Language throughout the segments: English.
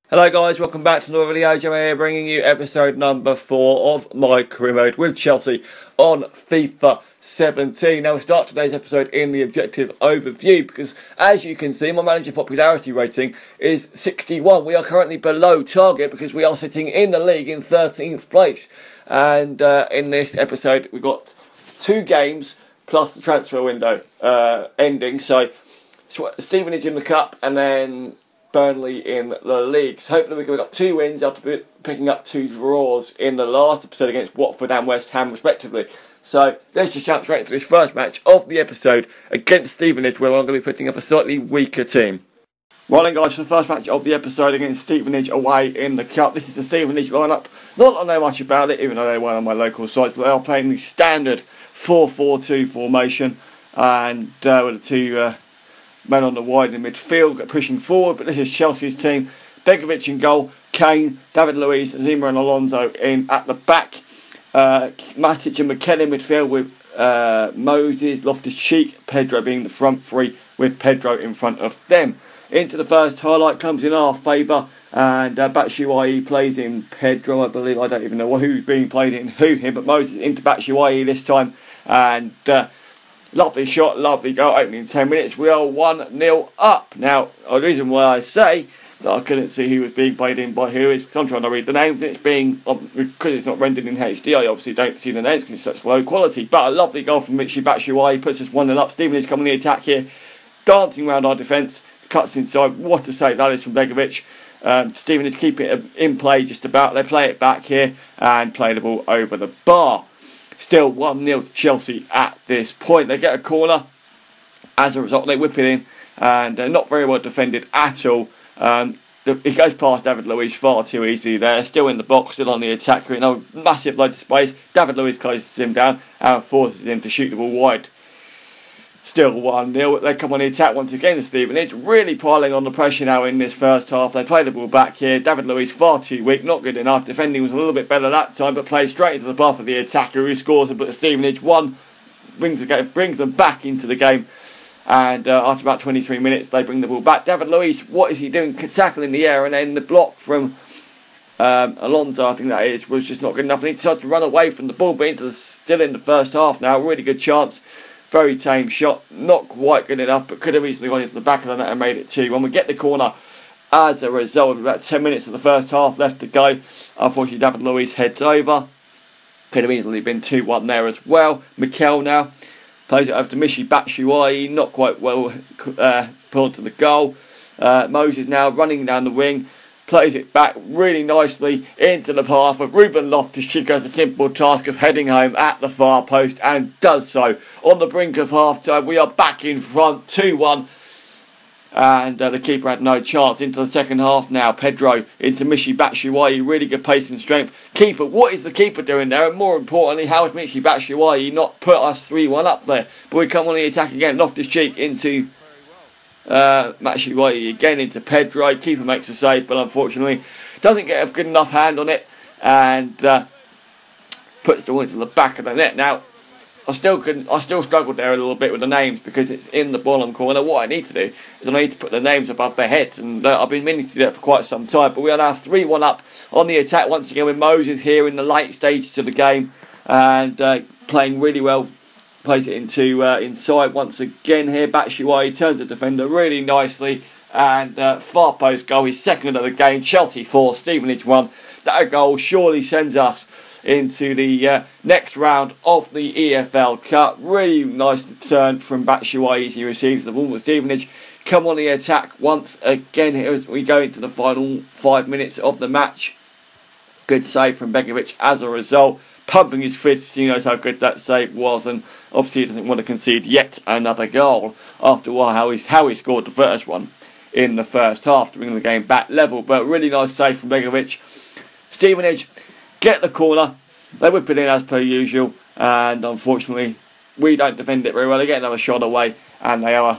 Hello guys, welcome back to another video. Joe here bringing you episode number 4 of my career mode with Chelsea on FIFA 17. Now we start today's episode in the objective overview because as you can see my manager popularity rating is 61. We are currently below target because we are sitting in the league in 13th place. And in this episode we've got 2 games plus the transfer window ending. So Stevenage in the cup and then Burnley in the league. So hopefully we've got 2 wins after picking up 2 draws in the last episode against Watford and West Ham respectively. So let's just jump straight into this first match of the episode against Stevenage, where I'm going to be putting up a slightly weaker team. Right then guys, for the first match of the episode against Stevenage away in the cup. This is the Stevenage lineup. Not that I know much about it, even though they weren't on my local sites, but they are playing the standard 4-4-2 formation, and with the 2 men on the wide in midfield pushing forward. But this is Chelsea's team. Begovic in goal, Kane, David Luiz, Zima and Alonso in at the back. Matic and McKenna in midfield with Moses, Loftus-Cheek, Pedro being the front 3 with Pedro in front of them. Into the first highlight comes in our favour, and Batshuayi plays in Pedro, I believe. I don't even know who's being played in who here, but Moses into Batshuayi this time, and lovely shot, lovely goal, opening in 10 minutes. We are 1-0 up. Now, the reason why I say that I couldn't see who was being played in by who is because I'm trying to read the names. It's being, because it's not rendered in HD, I obviously don't see the names because it's such low quality. But a lovely goal from Michy Batshuayi puts us 1-0 up. Stevenage coming the attack here, dancing around our defence, cuts inside. What a save that is from Begovic. Stevenage keep it in play just about. They play it back here and play the ball over the bar. Still 1-0 to Chelsea at this point. They get a corner. As a result, they whip it in, and not very well defended at all. It goes past David Luiz far too easily there. Still in the box, still on the attack. Massive load of space. David Luiz closes him down and forces him to shoot the ball wide. Still 1-0. They come on the attack once again, the Stevenage, really piling on the pressure now in this first half. They play the ball back here. David Luiz far too weak, not good enough. Defending was a little bit better that time, but plays straight into the path of the attacker who scores. But the Stevenage brings them back into the game. And after about 23 minutes, they bring the ball back. David Luiz, what is he doing? Tackling the air, and then the block from Alonso, I think that is, was just not good enough. And he decided to run away from the ball, but still in the first half now. Really good chance. Very tame shot, not quite good enough, but could have easily gone into the back of the net and made it 2-1. We get the corner as a result of about 10 minutes of the first half left to go. Unfortunately, David Luiz heads over. Could have easily been 2-1 there as well. Mikel now plays it over to Michy Batshuayi, not quite well pulled to the goal. Moses now running down the wing. Plays it back really nicely into the path of Ruben Loftus-Cheek. Has a simple task of heading home at the far post and does so. On the brink of half-time, we are back in front, 2-1. And the keeper had no chance. Into the second half now, Pedro into Michy Batshuayi. Really good pace and strength. Keeper, what is the keeper doing there? And more importantly, how has Michy Batshuayi not put us 3-1 up there? But we come on the attack again. Loftus-Cheek into Batshuayi again into Pedro. Keeper makes a save, but unfortunately doesn't get a good enough hand on it and puts the ball into the back of the net. Now I still struggled there a little bit with the names because it's in the bottom corner. What I need to do is I need to put the names above their heads, and I've been meaning to do that for quite some time. But we are now 3-1 up on the attack once again with Moses here in the late stage to the game and playing really well. Plays it into inside once again here. Batshuayi turns the defender really nicely and far post goal. His second of the game. Chelsea 4, Stevenage 1. That goal surely sends us into the next round of the EFL Cup. Really nice turn from Batshuayi as he receives the ball with Stevenage. Come on the attack once again here as we go into the final 5 minutes of the match. Good save from Begovic as a result. Pumping his fists, he knows how good that save was, and obviously he doesn't want to concede yet another goal after a while how he scored the first one in the first half to bring the game back level. But really nice save from Begovic. Stevenage get the corner, they whip it in as per usual, and unfortunately we don't defend it very well. They get another shot away and they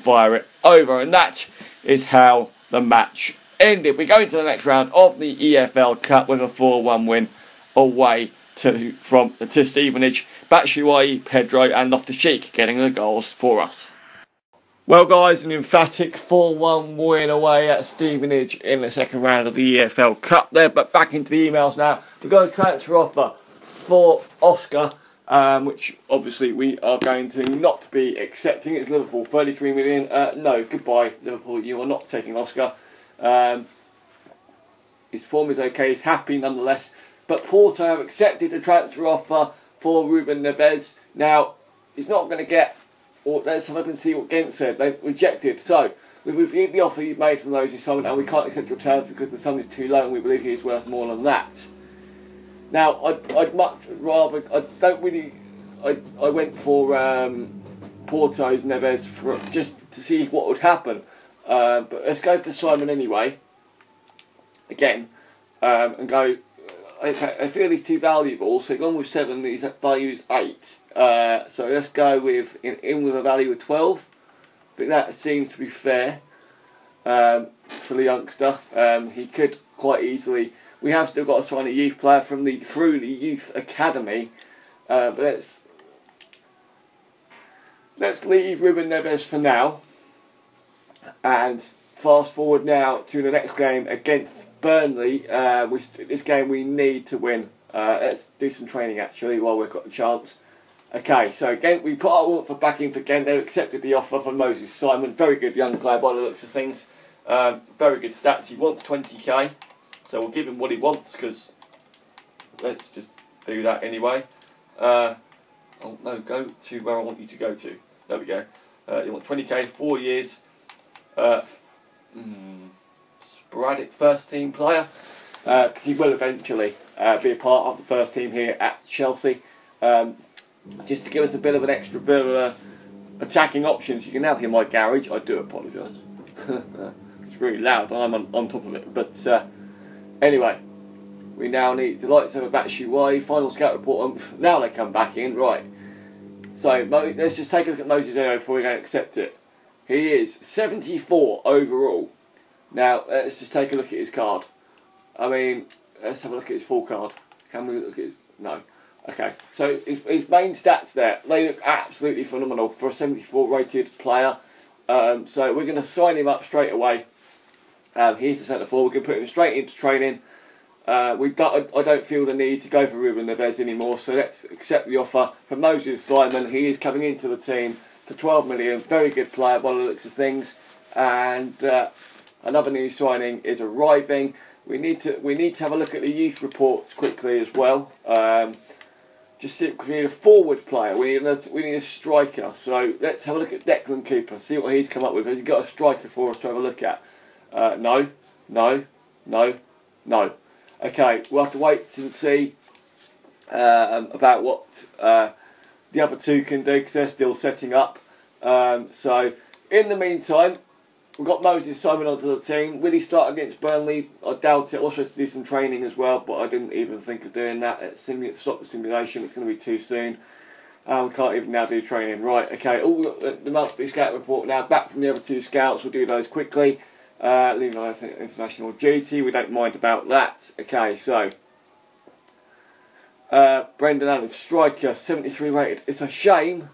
fire it over, and that is how the match ended. We go into the next round of the EFL Cup with a 4-1 win away to Stevenage. Batshuayi, Pedro and Loftus-Cheek getting the goals for us. Well, guys, an emphatic 4-1 win away at Stevenage in the second round of the EFL Cup there. But back into the emails now. We've got a transfer offer for Oscar, which obviously we are going to not be accepting. It's Liverpool, 33 million. No, goodbye, Liverpool. You are not taking Oscar. His form is okay. He's happy nonetheless. But Porto have accepted a transfer offer for Ruben Neves. Now, he's not going to get... Or let's have a look and see what Gent said. They've rejected. So, we've reviewed the offer you've made from those who signed, and we can't accept your terms because the sum is too low and we believe he is worth more than that. Now, I'd much rather... I went for Porto's Neves just to see what would happen. But let's go for Simon anyway. Again. And go... Okay, I feel he's too valuable, so gone with 7, his value is 8. So let's go with in with a value of 12. I think that seems to be fair for the youngster. He could quite easily. We have still got to sign a youth player through the youth academy. But let's leave Ruben Neves for now, and fast forward now to the next game against Burnley. This game we need to win. Let's do some training actually while we've got the chance. Okay, so again, we put our offer back in for Gent. They've accepted the offer from Moses Simon. Very good young player by the looks of things. Very good stats. He wants 20k, so we'll give him what he wants because let's just do that anyway. Oh no, go to where I want you to go to. There we go. He wants 20k, 4 years. Sporadic first team player because he will eventually be a part of the first team here at Chelsea. Just to give us a bit of an extra bit of attacking options. You can now hear my garage. I do apologise. It's really loud and I'm on top of it. But anyway, we now need the lights have a Batshuayi. Final scout report. Now they come back in. Right. So let's just take a look at Moses anyway before we go and accept it. He is 74 overall. Now let's just take a look at his card. I mean, let's have a look at his full card. Can we look at his... No. Okay, so his main stats there, they look absolutely phenomenal for a 74 rated player. So we're going to sign him up straight away. He's the centre forward. We're going to put him straight into training. I don't feel the need to go for Ruben Neves anymore, so let's accept the offer from Moses Simon. He is coming into the team for 12 million. Very good player by the looks of things. And another new signing is arriving. We need to have a look at the youth reports quickly as well. Just see, because we need a forward player, we need a striker. So let's have a look at Declan Cooper, see what he's come up with. Has he got a striker for us to have a look at? No. Okay, we'll have to wait and see about what the other two can do because they're still setting up. So in the meantime, we've got Moses Simon onto the team. Will he start against Burnley? I doubt it. I was supposed to do some training as well, but I didn't even think of doing that. Stop the simulation. It's going to be too soon. We can't even now do training. Right, okay. The monthly scout report now. Back from the other two scouts. We'll do those quickly. Leaving on international duty. We don't mind about that. Okay, so... Brendan Allen, striker, 73 rated. It's a shame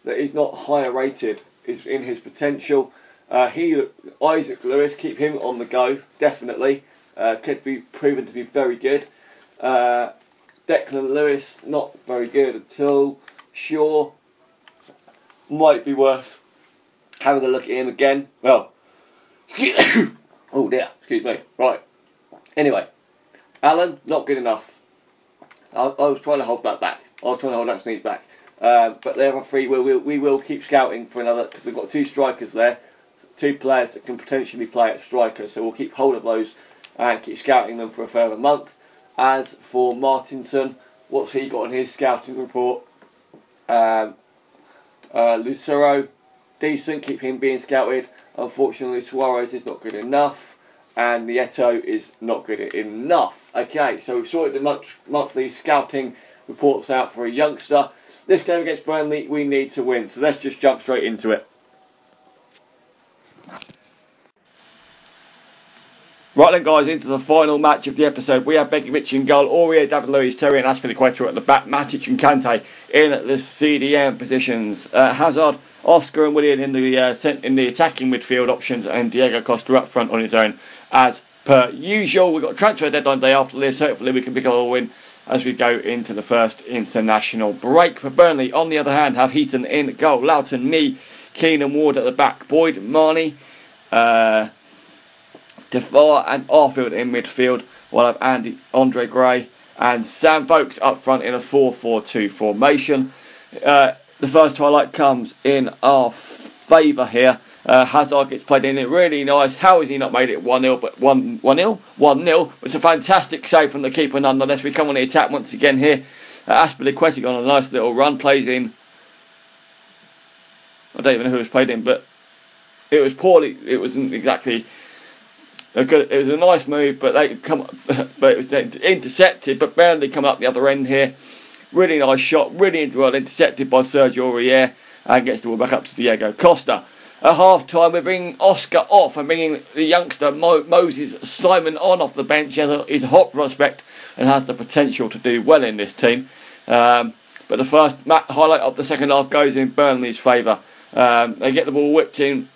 that he's not higher rated in his potential. Isaac Lewis, keep him on the go, definitely. Could be proven to be very good. Declan Lewis, not very good at all. Shaw, might be worth having a look at him again. Well, oh dear, excuse me. Right. Anyway, Alan, not good enough. I was trying to hold that back. I was trying to hold that sneeze back. But the other three, we will keep scouting for another, because we've got two strikers there. Two players that can potentially play at striker, so we'll keep hold of those and keep scouting them for a further month. As for Martinson, what's he got on his scouting report? Lucero, decent, keep him being scouted. Unfortunately, Suarez is not good enough, and Nieto is not good enough. Okay, so we've sorted the monthly scouting reports out for a youngster. This game against Burnley, we need to win, so let's just jump straight into it. Right then, guys, into the final match of the episode. We have Begovic in goal, Aurier, David Luiz, Terry and Azpilicueta at the back, Matic and Kante in the CDM positions. Hazard, Oscar and Willian in the attacking midfield options, and Diego Costa up front on his own as per usual. We've got a transfer deadline day after this. Hopefully we can pick up a win as we go into the first international break. For Burnley, on the other hand, have Heaton in goal, Loughton, Me, Keane and Ward at the back, Boyd, Marnie, Defar and Arfield in midfield, while I have Andre Gray and Sam Vokes up front in a 4-4-2 formation. The first highlight comes in our favour here. Hazard gets played in it really nice. How has he not made it 1-0? But 1-0. It's a fantastic save from the keeper nonetheless. We come on the attack once again here. Azpilicueta on a nice little run, plays in. I don't even know who was played in, but it was poorly. It wasn't exactly. It was a nice move, but but it was intercepted. But Burnley come up the other end here. Really nice shot, really well intercepted by Sergio Aurier, and gets the ball back up to Diego Costa. At half time, we're bringing Oscar off and bringing the youngster Moses Simon on off the bench. He's a hot prospect and has the potential to do well in this team. But the first highlight of the second half goes in Burnley's favour. They get the ball whipped in.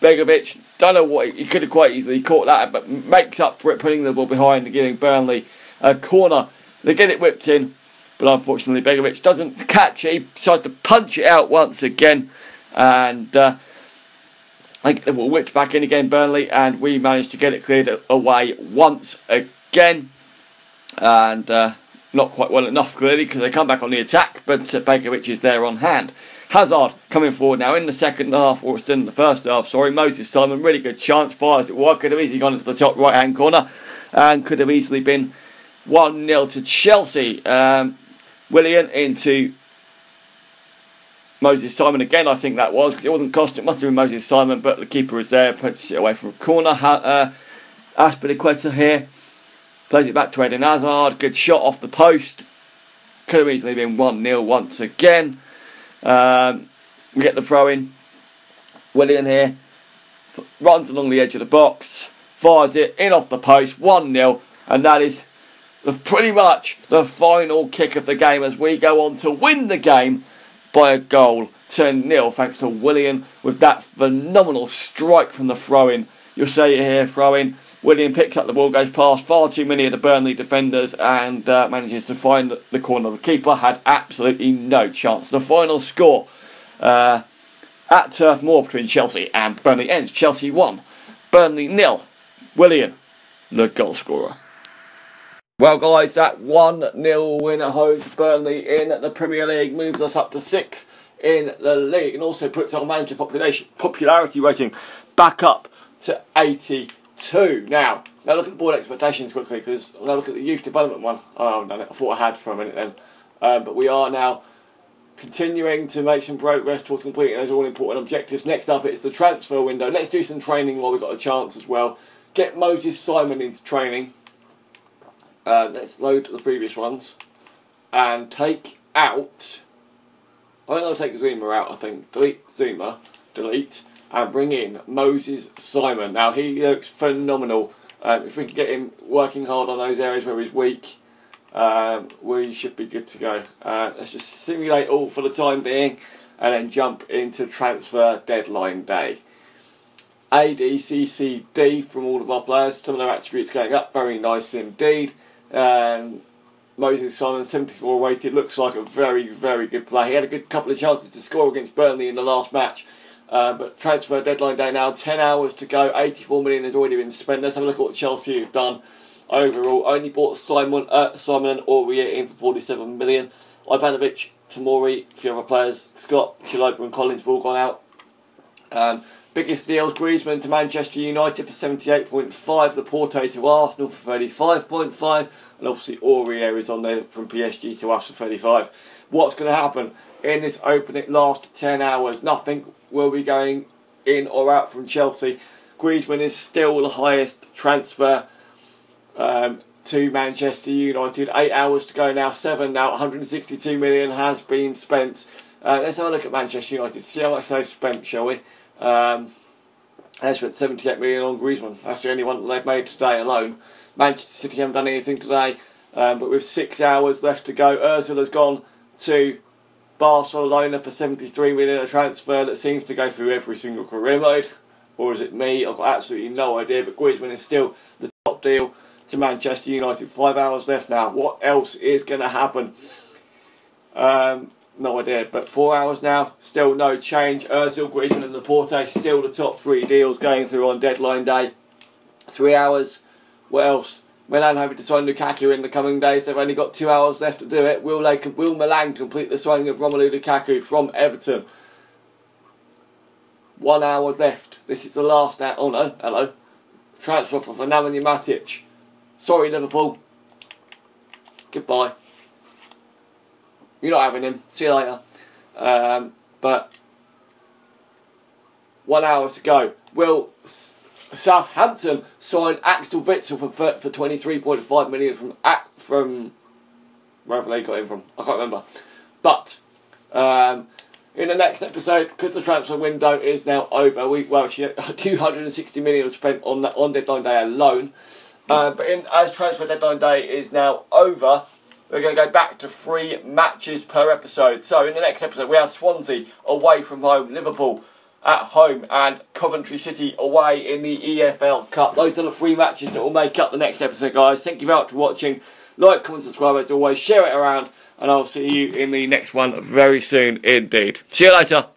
Begovic, don't know what, he could have quite easily caught that, but makes up for it, putting the ball behind and giving Burnley a corner. They get it whipped in, but unfortunately Begovic doesn't catch it. He tries to punch it out once again, and they get the ball whipped back in again, Burnley, and we managed to get it cleared away once again. And not quite well enough, clearly, because they come back on the attack, but Begovic is there on hand. Hazard coming forward now in the second half, or still in the first half, sorry. Moses Simon, really good chance, fires it wide, could have easily gone into the top right hand corner, and could have easily been 1-0 to Chelsea. Willian into Moses Simon again, I think that was, because it wasn't Costa, it must have been Moses Simon, but the keeper was there, puts it away from a corner. Azpilicueta here, plays it back to Eden Hazard, good shot off the post, could have easily been 1-0 once again. We get the throw in. Willian here runs along the edge of the box, fires it in off the post, 1-0, and that is pretty much the final kick of the game as we go on to win the game by a goal, 10-0, thanks to Willian with that phenomenal strike from the throw in. You'll see it here, throw in. Willian picks up the ball, goes past far too many of the Burnley defenders, and manages to find the corner. The keeper had absolutely no chance. The final score at Turf Moor between Chelsea and Burnley ends. Chelsea 1, Burnley 0. Willian, the goal scorer. Well, guys, that 1-0 win at home to Burnley in the Premier League moves us up to 6th in the league, and also puts our manager popularity rating back up to 82. Now look at the board expectations quickly, because now look at the youth development one. Oh, I haven't done it. I thought I had for a minute then. But we are now continuing to make some progress towards completing those all-important objectives. Next up, it's the transfer window. Let's do some training while we've got a chance as well. Get Moses Simon into training. Let's load the previous ones. And take out... I'm going to take Zuma out, I think. Delete Zuma. Delete. And bring in Moses Simon. Now, he looks phenomenal. If we can get him working hard on those areas where he's weak, we should be good to go. Let's just simulate all for the time being, and then jump into transfer deadline day. A, D, C, C, D from all of our players. Some of their attributes going up. Very nice indeed. Moses Simon, 74 rated. Looks like a very, very good player. He had a good couple of chances to score against Burnley in the last match. But transfer deadline day now, 10 hours to go, 84 million has already been spent. Let's have a look at what Chelsea have done overall. Only bought Simon and Aurier in for 47 million. Ivanovic, Tamori, a few other players, Scott, Chiloba and Collins have all gone out. Biggest deals, Griezmann to Manchester United for 78.5, Laporte to Arsenal for 35.5, and obviously Aurier is on there from PSG to us for 35. What's going to happen in this opening last 10 hours? Nothing will be going in or out from Chelsea. Griezmann is still the highest transfer to Manchester United. 8 hours to go now, 7 now, 162 million has been spent. Let's have a look at Manchester United, see how much they've spent, shall we? They spent 78 million on Griezmann. That's the only one that they've made today alone. Manchester City haven't done anything today, but with 6 hours left to go, Ozil has gone to Barcelona for 73 million, a transfer that seems to go through every single career mode. Or is it me? I've got absolutely no idea, but Griezmann is still the top deal to Manchester United. 5 hours left now. What else is going to happen? No idea, but 4 hours now, still no change. Ozil, Griezmann and Laporte still the top 3 deals going through on deadline day. 3 hours. What else? Milan hoping to sign Lukaku in the coming days. They've only got 2 hours left to do it. Will Milan complete the signing of Romelu Lukaku from Everton? 1 hour left. This is the last hour. Oh no, hello. Transfer for Nemanja Matic. Sorry, Liverpool. Goodbye. You're not having him. See you later. But 1 hour to go. Will Southampton sign Axel Witsel for 23.5 million from wherever they got him from? I can't remember. But in the next episode, because the transfer window is now over, 260 million was spent on deadline day alone. But as transfer deadline day is now over, we're going to go back to 3 matches per episode. So in the next episode, we have Swansea away from home, Liverpool at home, and Coventry City away in the EFL Cup. Those are the 3 matches that will make up the next episode, guys. Thank you very much for watching. Like, comment, subscribe as always. Share it around, and I'll see you in the next one very soon indeed. See you later.